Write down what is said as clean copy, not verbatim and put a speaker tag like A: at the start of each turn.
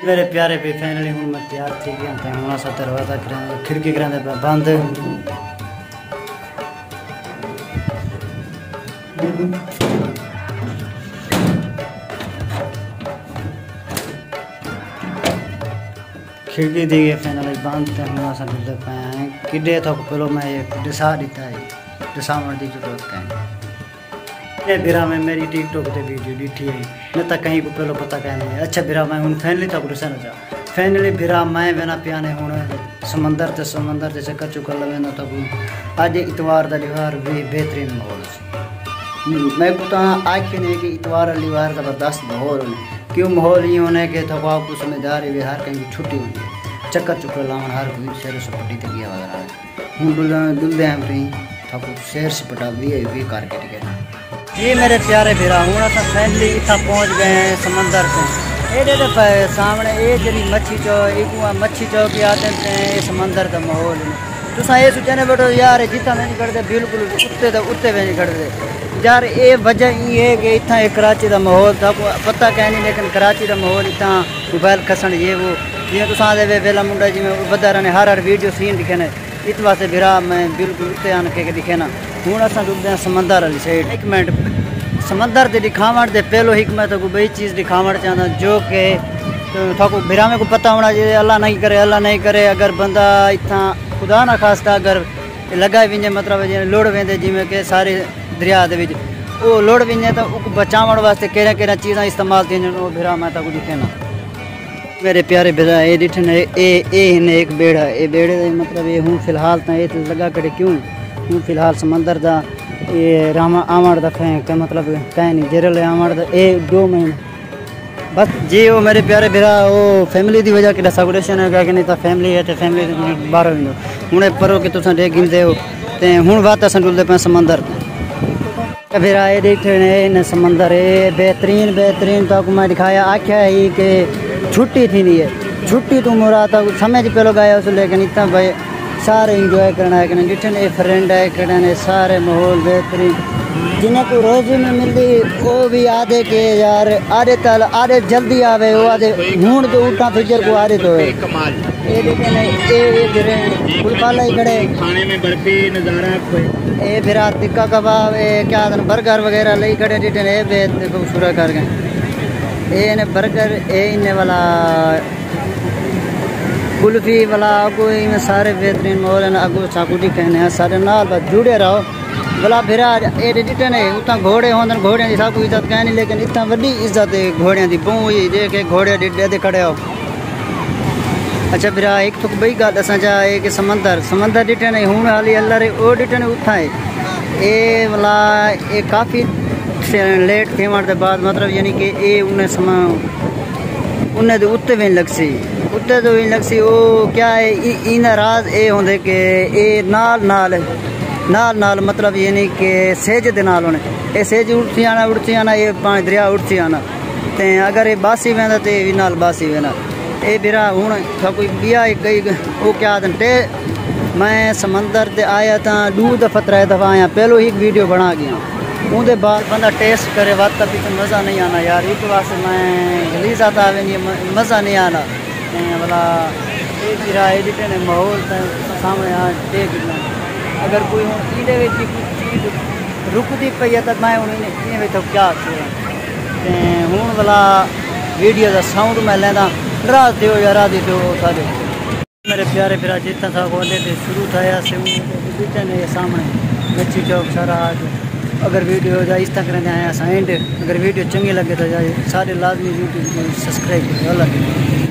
A: मेरे प्यारे भी फाइनली हूँ मैं तैयार थी गया था हूँ अस दरवाजा खिड़की करांदे बंद खिड़की दी गई फाइनली बंद थे हूँ अस दुध पाए किडे तो पहलो मैं डिसा दिता है डिसावण की जरूरत कहीं ये बिरा में मेरी टिकटॉक पे वीडियो डिठी है न तो कहीं को पहलो पता क्या नहीं अच्छा बिरा मैं हूँ फैमिली तक डिसन जा फैमिली बिरा मैं बिना पियाने हूँ समंदर से चक्कर चुकर लवे ना तक आज इतवार का लिवार भी बेहतरीन माहौल से मैं को तो आखिर नहीं कि इतवार लिवार ज़बरदस्त माहौल होने क्यों माहौल ये होने के थको आपको समझदार है हर कहीं की छुट्टी होती है चक्कर चुकर लावन हर कोई शहर सपटी तक गया वगैरह हूँ दुलदे हम रही थको शहर सपटा भी करके टिके जी मेरे प्यारे बिरा हूँ तो फैमिली इतना पहुँच गए हैं समंदर से ये सामने ये जी मच्छी चौक आते हैं समंदर का माहौल तुसा ये सोचने बैठो यार जितना नहीं करते बिल्कुल उत्ते भी नहीं करते यार ये वजह ये है कि इतना कराची का माहौल था पता क्या नहीं लेकिन कराची का माहौल इतना मोबाइल खसन ये वो जिमें तुसा वेला मुंडा जिमें बदा ने हर वीडियो सीन दिखे ने इत वास्ते बिरा मैं बिल्कुल उत्ते आन के दिखे ना हूँ अस डुबते हैं समंदर वाली साइड एक मिनट समंदर से दिखावण से पहलो एक मैं तो बई चीज़ दिखावण चाहता जो कि थको बिरा में को पता होना चाहिए अल्लाह नहीं करे अगर बंदा इतना खुदा ना खास्ता अगर लगा वे मतलब लोड़ वेंदे जिमें कि सारे दरिया वो लोड़ वे तो बचाव वास्ते कहिड़ा चीज़ा इस्तेमाल थी बिरा मैं तक दिखे ना मेरे प्यारे बिरा ये डिठन एक बेड़ा ये बेड़े मतलब ये हूँ फिलहाल तो ये लगा करे क्यों हूँ फिलहाल समंदर का ये रामा आमड़ का मतलब कहीं नहीं जेरल आमड़ ये 2 महीने बस जी वो मेरे प्यारे बिरा वो फैमिली की वजह कि सगुलेशन है कि नहीं तो फैमिली है तो फैमिली बाहर हूँ परो कि तुम डे गिनते हो तो हूँ बात अस डुलते पे समंदर बिरा ये देखे समंदर ये बेहतरीन तो मैं दिखाया आख्या है कि छुट्टी थी नहीं है छुट्टी तो मुरा था समझ पहलो गया उस लेकिन इतना भाई सारे इंजॉय करना है कि जितने ये फ्रेंड है कि सारे माहौल बेहतरीन जिन्हें को रोज में मिलती वो भी आधे के यार आधे जल्दी आवे वो आधे हूँ तो उठा फिजर को आधे तो ये देखे फुलपाला ही खड़े
B: खाने में बर्फी नज़ारा
A: ये फिर टिक्का कबाब क्या बर्गर वगैरह ले खड़े जितने ये बेहद खूबसूरत कर गए ये बर्गर ये इन्हें वाला कुल्फी वाला कोई में सारे बेहतरीन माहौल है अगो चाकूटी कहने हैं सारे नाल बस जुड़े रहो भला फिर ये डिटन है उतना घोड़े होंगे घोड़े की सब इज्जत कहनी लेकिन इतना वड्डी इज्जत है घोड़िया की बूह ही देख घोड़े डिडे खड़े हो अच्छा फिर एक तो बई गल असा चाहे कि समंदर डिटन है हूँ हाली अल्लाह रे वो डिटन उठा है ये वाला ये काफ़ी लेट थे के बाद मतलब यानी कि ये उन्हें तो उत्ते भी लगसी उत्ते तो भी लगसी वो क्या है इन राज ये होंगे कि ये नाल मतलब यानी कि सेज दे नाल होने ये सेज उड़ती आना ये पानी दरिया उड़ती आना तो अगर ये बासी वेंदा तो ये भी नाल बासी वेना ये बिरा हूँ कोई बिया गई वो क्या टे मैं समंदर से आया था 2 दफ़ा 3 दफ़ा आया पहलो ही वीडियो बना गया उनके बाद बंदा टेस्ट करे बात तभी तो मज़ा नहीं आना यार इस वास्ते मैं गलीज आता मज़ा नहीं आना वाला एक गिरा एडिटे माहौल सामने यहाँ देख अगर कोई चीज़ रुकती पई है तो मैं उन्हें तो क्या हूँ वाला वीडियो का साउंड मैं लेना रात दो या रात दो सारे मेरे प्यारे फिर जितना था बोले थे शुरू था से सामने मच्छी चौक सारा अगर वीडियो हो जाए इस तक रहने आया एंड अगर वीडियो चंगी लगे तो जाए सारे लाजमी यूट्यूब को सब्सक्राइब करो।